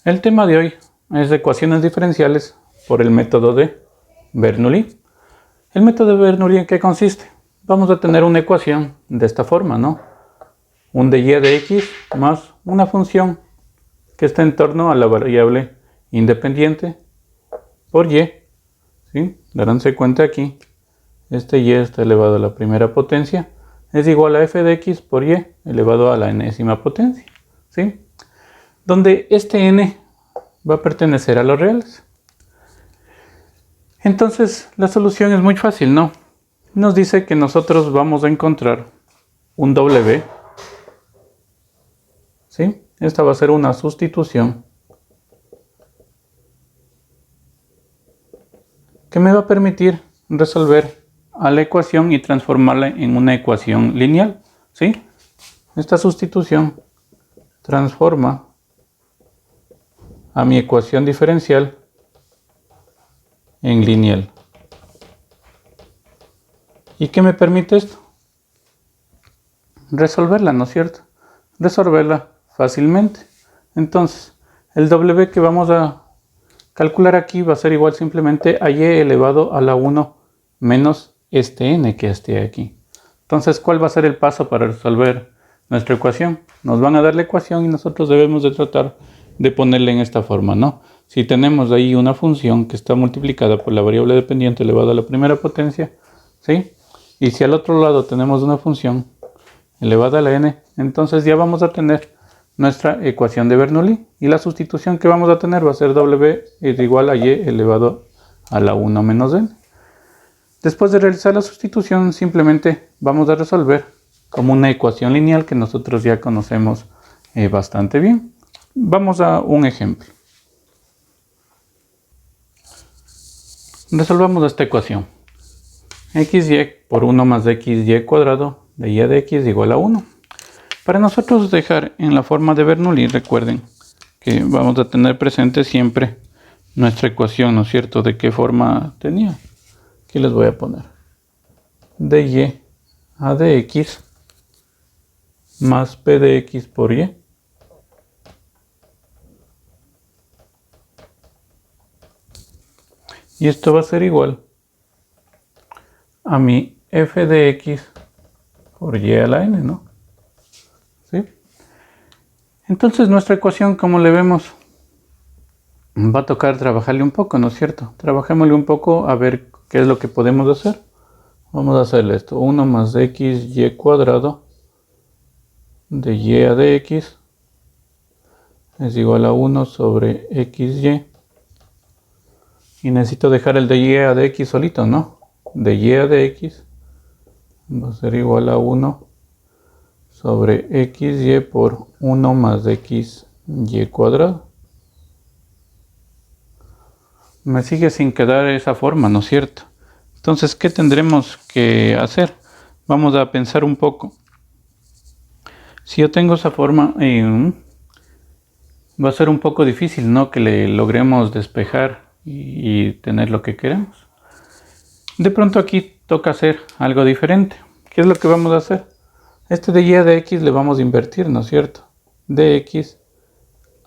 El tema de hoy es de ecuaciones diferenciales por el método de Bernoulli. ¿El método de Bernoulli en qué consiste? Vamos a tener una ecuación de esta forma, ¿no? Un dy de x más una función que está en torno a la variable independiente por y, ¿sí? Daránse cuenta aquí, este y está elevado a la primera potencia, es igual a f de x por y elevado a la enésima potencia, ¿sí? Donde este n va a pertenecer a los reales. Entonces la solución es muy fácil, ¿no? Nos dice que nosotros vamos a encontrar un w, ¿sí? Esta va a ser una sustitución que me va a permitir resolver a la ecuación y transformarla en una ecuación lineal, ¿sí? Esta sustitución transforma a mi ecuación diferencial en lineal. ¿Y qué me permite esto? Resolverla, ¿no es cierto? Resolverla fácilmente. Entonces, el w que vamos a calcular aquí va a ser igual simplemente a y elevado a la 1 menos este n que esté aquí. Entonces, ¿cuál va a ser el paso para resolver nuestra ecuación? Nos van a dar la ecuación y nosotros debemos de tratar de ponerla en esta forma, ¿no? Si tenemos ahí una función que está multiplicada por la variable dependiente elevada a la primera potencia, ¿sí? Y si al otro lado tenemos una función elevada a la n, entonces ya vamos a tener nuestra ecuación de Bernoulli y la sustitución que vamos a tener va a ser w es igual a y elevado a la 1 menos n. Después de realizar la sustitución simplemente vamos a resolver como una ecuación lineal que nosotros ya conocemos bastante bien. Vamos a un ejemplo. Resolvamos esta ecuación. xy por 1 más xy cuadrado de y de x igual a 1. Para nosotros dejar en la forma de Bernoulli, recuerden que vamos a tener presente siempre nuestra ecuación, ¿no es cierto? ¿De qué forma tenía? Aquí les voy a poner dy a dx más p de x por y y esto va a ser igual a mi f de x por y a la n, ¿no? ¿Sí? Entonces nuestra ecuación, como le vemos, va a tocar trabajarle un poco, ¿no es cierto? Trabajémosle un poco a ver qué es lo que podemos hacer. Vamos a hacerle esto, 1 más xy cuadrado de y a dx es igual a 1 sobre xy. Y necesito dejar el de y a dx solito, ¿no? De y a dx va a ser igual a 1 sobre xy por 1 más xy cuadrado. Me sigue sin quedar esa forma, ¿no es cierto? Entonces, ¿qué tendremos que hacer? Vamos a pensar un poco. Si yo tengo esa forma, va a ser un poco difícil, ¿no? Que le logremos despejar y tener lo que queremos. De pronto aquí toca hacer algo diferente. ¿Qué es lo que vamos a hacer? Este de y a de x le vamos a invertir, ¿no es cierto? De x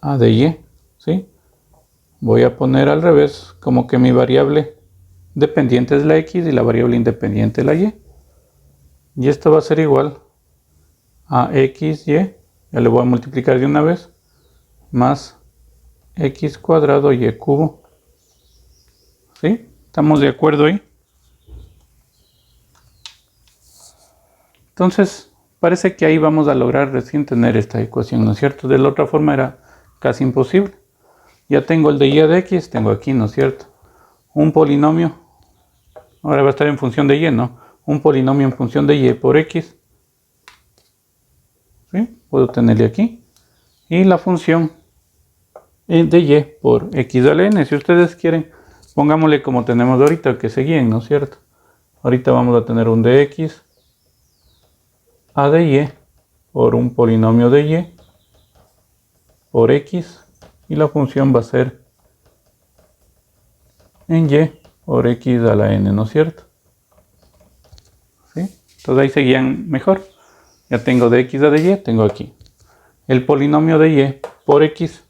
a de y, ¿sí? Voy a poner al revés, como que mi variable dependiente es la x y la variable independiente es la y. Y esto va a ser igual a xy, ya le voy a multiplicar de una vez, más x cuadrado y cubo. ¿Sí? ¿Estamos de acuerdo ahí? Entonces, parece que ahí vamos a lograr recién tener esta ecuación, ¿no es cierto? De la otra forma era casi imposible. Ya tengo el de y de x, tengo aquí, ¿no es cierto? Un polinomio, ahora va a estar en función de y, ¿no? Un polinomio en función de y por x. ¿Sí? Puedo tenerle aquí. Y la función de y por x a la n. Si ustedes quieren, pongámosle como tenemos ahorita, que se guíen, ¿no es cierto? Ahorita vamos a tener un de x a de y por un polinomio de y por x y la función va a ser en y por x a la n, ¿no es cierto? ¿Sí? Entonces ahí se guían mejor. Ya tengo de x a de y, tengo aquí el polinomio de y por x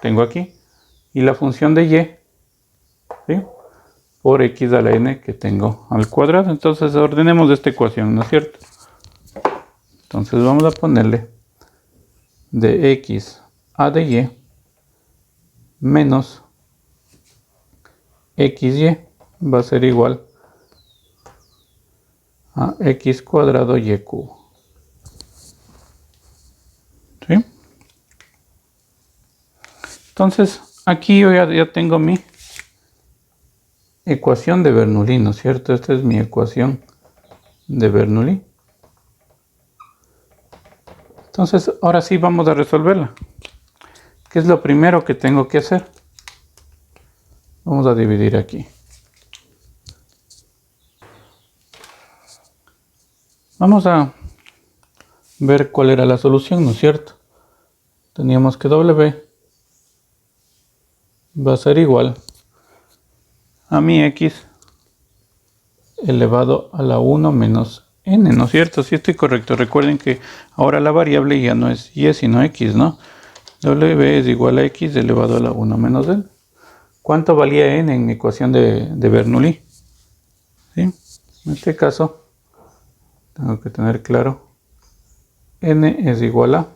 tengo aquí, y la función de y, ¿sí?, por x a la n que tengo al cuadrado. Entonces ordenemos esta ecuación, ¿no es cierto? Entonces vamos a ponerle de x a de y menos xy va a ser igual a x cuadrado y cubo. ¿Sí? Entonces aquí yo ya tengo mi ecuación de Bernoulli, ¿no es cierto? Esta es mi ecuación de Bernoulli. Entonces ahora sí vamos a resolverla. ¿Qué es lo primero que tengo que hacer? Vamos a dividir aquí. Vamos a ver cuál era la solución, ¿no es cierto? Teníamos que w va a ser igual a mi x elevado a la 1 menos n, ¿no es cierto? Si estoy correcto. Recuerden que ahora la variable ya no es y sino x, ¿no? W es igual a x elevado a la 1 menos n. ¿Cuánto valía n en mi ecuación de Bernoulli? ¿Sí? En este caso, tengo que tener claro, n es igual a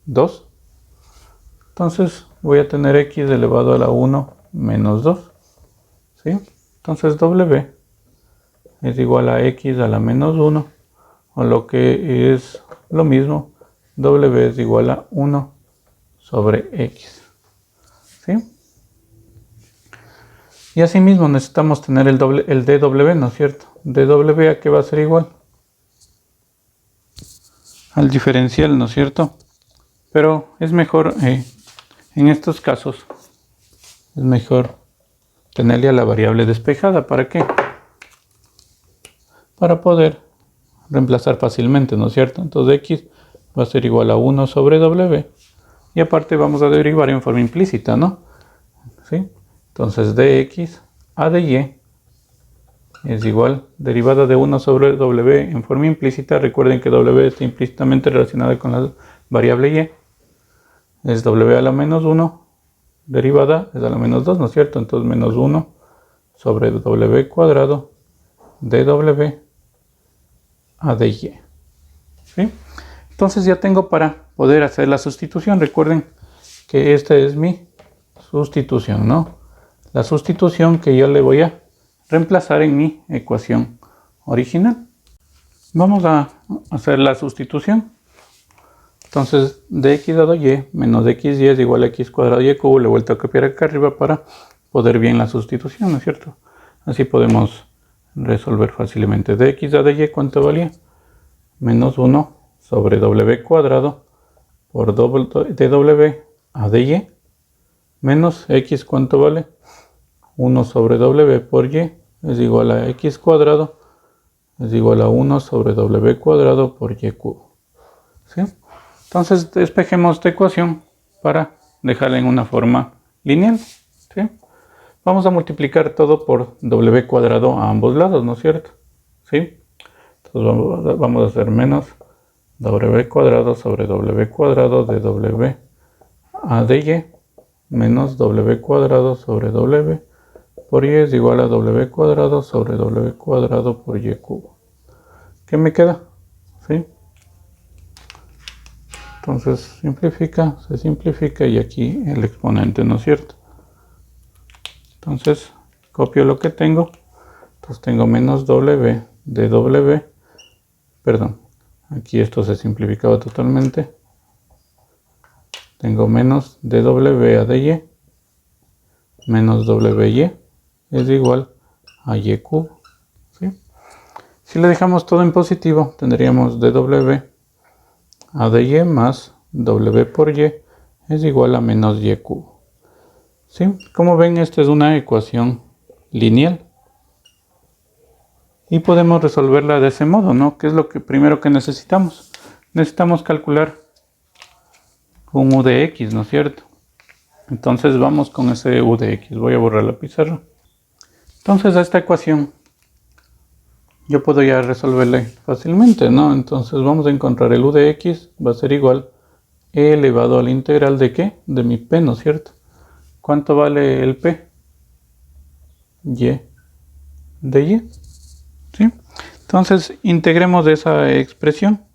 2. Entonces voy a tener x elevado a la 1 menos 2. ¿Sí? Entonces w es igual a x a la menos 1, o lo que es lo mismo, w es igual a 1 sobre x. ¿Sí? Y asimismo necesitamos tener el dw, ¿no es cierto? dw a qué va a ser igual al diferencial, ¿no es cierto? Pero es mejor, en estos casos, es mejor tenerle a la variable despejada. ¿Para qué? Para poder reemplazar fácilmente, ¿no es cierto? Entonces x va a ser igual a 1 sobre w, y aparte vamos a derivar en forma implícita, ¿no? ¿Sí? Entonces dx a dy es igual, derivada de 1 sobre w en forma implícita. Recuerden que w está implícitamente relacionada con la variable y, es w a la menos 1, derivada es a la menos 2, ¿no es cierto? Entonces menos 1 sobre w cuadrado dw a dy. ¿Sí? Entonces ya tengo para poder hacer la sustitución. Recuerden que esta es mi sustitución, ¿no? La sustitución que yo le voy a reemplazar en mi ecuación original. Vamos a hacer la sustitución. Entonces dx dado y menos xy es igual a x cuadrado y cubo. Le he vuelto a copiar acá arriba para poder bien la sustitución, ¿no es cierto? Así podemos resolver fácilmente. Dx dado y, ¿cuánto valía? Menos 1 sobre w cuadrado por dw a dy menos x, ¿cuánto vale? 1 sobre w por y es igual a x cuadrado es igual a 1 sobre w cuadrado por y cubo. ¿Sí? Entonces despejemos esta ecuación para dejarla en una forma lineal. ¿Sí? Vamos a multiplicar todo por w cuadrado a ambos lados, ¿no es cierto? ¿Sí? Entonces vamos a hacer menos w cuadrado sobre w cuadrado de w a dy menos w cuadrado sobre w por y es igual a w cuadrado sobre w cuadrado por y cubo. ¿Qué me queda? ¿Sí? Entonces se simplifica y aquí el exponente, ¿no es cierto? Entonces copio lo que tengo. Entonces tengo menos w de w, perdón, aquí esto se simplificaba totalmente. Tengo menos dw a dy menos wy es igual a y cubo. ¿Sí? Si le dejamos todo en positivo, tendríamos dw a dy más w por y es igual a menos y cubo. ¿Sí? Como ven, esta es una ecuación lineal. Y podemos resolverla de ese modo, ¿no? ¿Qué es lo primero que necesitamos? Necesitamos calcular un u de x, ¿no es cierto? Entonces vamos con ese u de x. Voy a borrar la pizarra. Entonces a esta ecuación yo puedo ya resolverla fácilmente, ¿no? Entonces vamos a encontrar el u de x va a ser igual e elevado a la integral de ¿qué? De mi p, ¿no es cierto? ¿cuánto vale el P? Y de Y. ¿Sí? Entonces integremos esa expresión,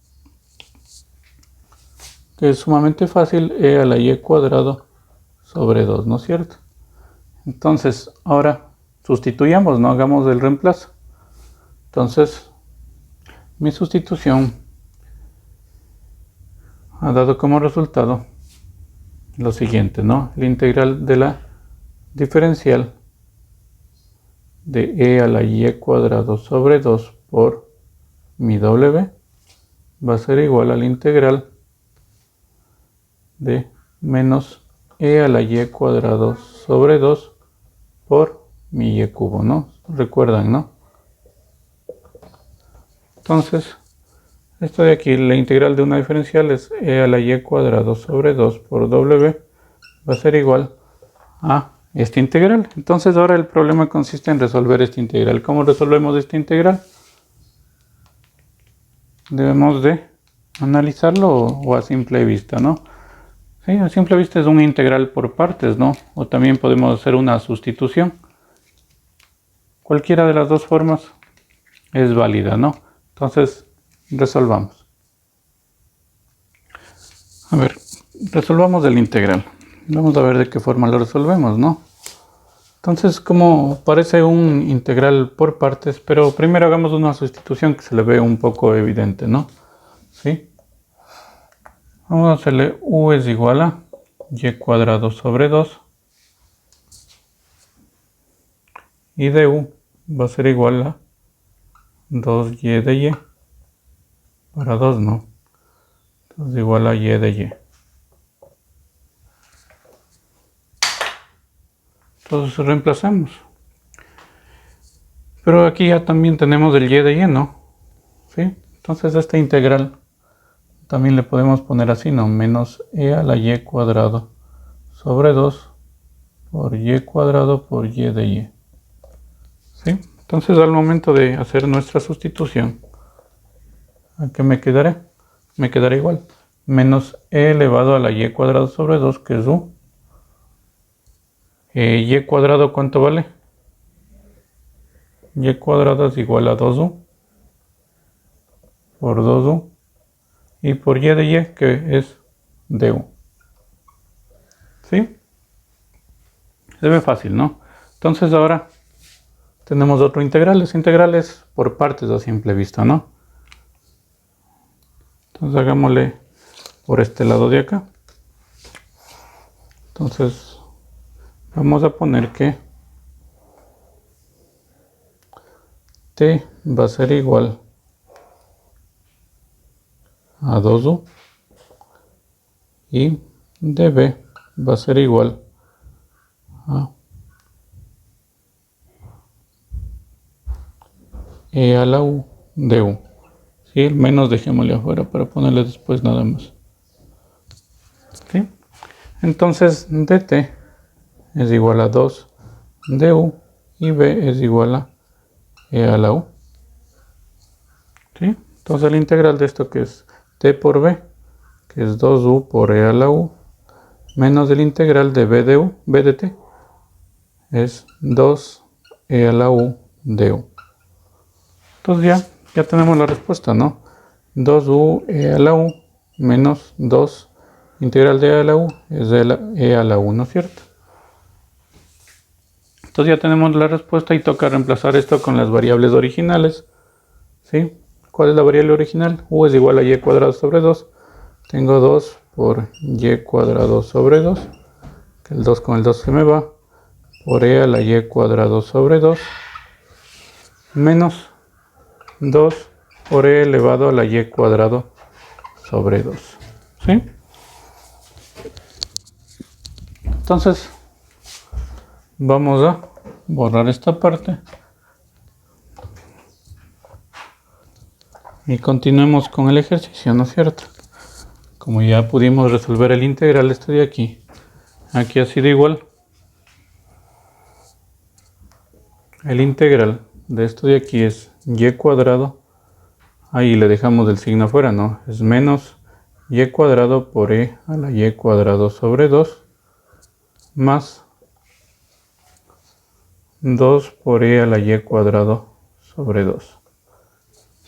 que es sumamente fácil, e a la y cuadrado sobre 2, ¿no es cierto? Entonces ahora sustituyamos, no hagamos el reemplazo. Entonces mi sustitución ha dado como resultado lo siguiente, ¿no? La integral de la diferencial de e a la y cuadrado sobre 2 por mi w va a ser igual a la integral de menos e a la y cuadrado sobre 2 por mi y cubo, ¿no? Recuerdan, ¿no? Entonces, esto de aquí, la integral de una diferencial es e a la y cuadrado sobre 2 por w va a ser igual a esta integral. Entonces ahora el problema consiste en resolver esta integral. ¿Cómo resolvemos esta integral? Debemos de analizarlo o a simple vista, ¿no? Sí, a simple vista es una integral por partes, ¿no? O también podemos hacer una sustitución. Cualquiera de las dos formas es válida, ¿no? Entonces, resolvamos. A ver, resolvamos el integral. Vamos a ver de qué forma lo resolvemos, ¿no? Entonces, como parece un integral por partes, pero primero hagamos una sustitución que se le ve un poco evidente, ¿no? ¿Sí? Vamos a hacerle u es igual a y cuadrado sobre 2 y de u va a ser igual a 2y de y. Para 2 no. Entonces igual a y de y. Entonces reemplazamos. Pero aquí ya también tenemos el y de y, ¿no? ¿Sí? Entonces esta integral también le podemos poner así, ¿no? Menos e a la y cuadrado sobre 2 por y cuadrado por y de y. ¿Sí? Entonces al momento de hacer nuestra sustitución, ¿a qué me quedaré? Me quedará igual. Menos e elevado a la y cuadrado sobre 2, que es u. Y cuadrado, ¿cuánto vale? Y cuadrado es igual a 2u por 2u. Y por y de y, que es du. ¿Sí? Se ve fácil, ¿no? Entonces ahora tenemos otro integral. Ese integral es por partes a simple vista, ¿no? Entonces hagámosle por este lado de acá. Entonces vamos a poner que t va a ser igual a 2u y db va a ser igual a e a la u de u. ¿Sí? El menos dejémosle afuera para ponerle después nada más. ¿Sí? Entonces dt es igual a 2 du y b es igual a e a la u. ¿Sí? Entonces la integral de esto, que es t por b, que es 2u por e a la u, menos el integral de b de u, b de t, es 2 e a la u de u. Entonces ya tenemos la respuesta, ¿no? 2u e a la u menos 2 integral de e a la u es e a la u, ¿no es cierto? Entonces ya tenemos la respuesta y toca reemplazar esto con las variables originales. ¿Sí? ¿Cuál es la variable original? U es igual a y cuadrado sobre 2. Tengo 2 por y cuadrado sobre 2. Que el 2 con el 2 se me va. Por e a la y cuadrado sobre 2. Menos 2 por e elevado a la y cuadrado sobre 2. ¿Sí? Entonces vamos a borrar esta parte y continuemos con el ejercicio, ¿no es cierto? Como ya pudimos resolver el integral de esto de aquí ha sido igual. El integral de esto de aquí es y cuadrado, ahí le dejamos el signo afuera, ¿no? Es menos y cuadrado por e a la y cuadrado sobre 2 más 2 por e a la y cuadrado sobre 2.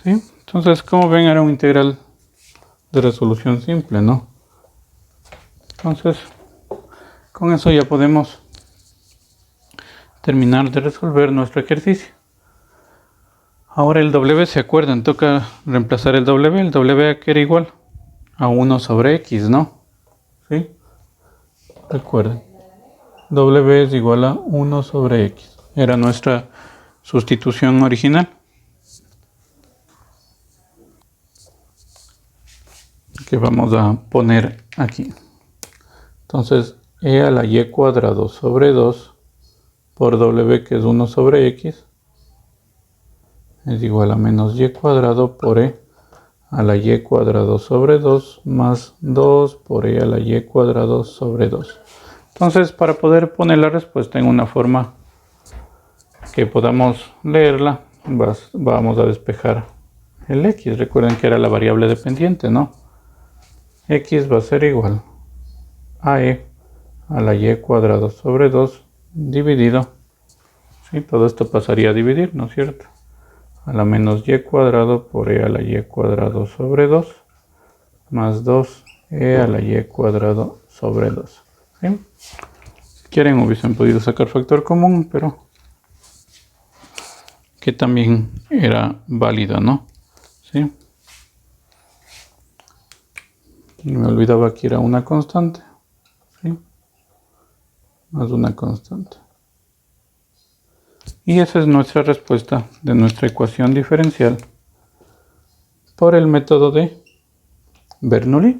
¿Sí? Entonces, como ven, era un integral de resolución simple, ¿no? Entonces, con eso ya podemos terminar de resolver nuestro ejercicio. Ahora el w, ¿se acuerdan? Toca reemplazar el w que era igual a 1 sobre x, ¿no? ¿Sí? Recuerden, w es igual a 1 sobre x. Era nuestra sustitución original. Que vamos a poner aquí. Entonces, e a la y cuadrado sobre 2 por w, que es 1 sobre x, es igual a menos y cuadrado por e a la y cuadrado sobre 2 más 2 por e a la y cuadrado sobre 2. Entonces, para poder poner la respuesta en una forma que podamos leerla, vamos a despejar el x. Recuerden que era la variable dependiente, ¿no? X va a ser igual a e a la y cuadrado sobre 2 dividido, ¿sí? Todo esto pasaría a dividir, ¿no es cierto? A la menos y cuadrado por e a la y cuadrado sobre 2 más 2 e a la y cuadrado sobre 2. ¿Sí? Si quieren hubiesen podido sacar factor común, pero que también era válido, ¿no? ¿Sí? Me olvidaba que era una constante, ¿sí? Más una constante. Y esa es nuestra respuesta de nuestra ecuación diferencial por el método de Bernoulli.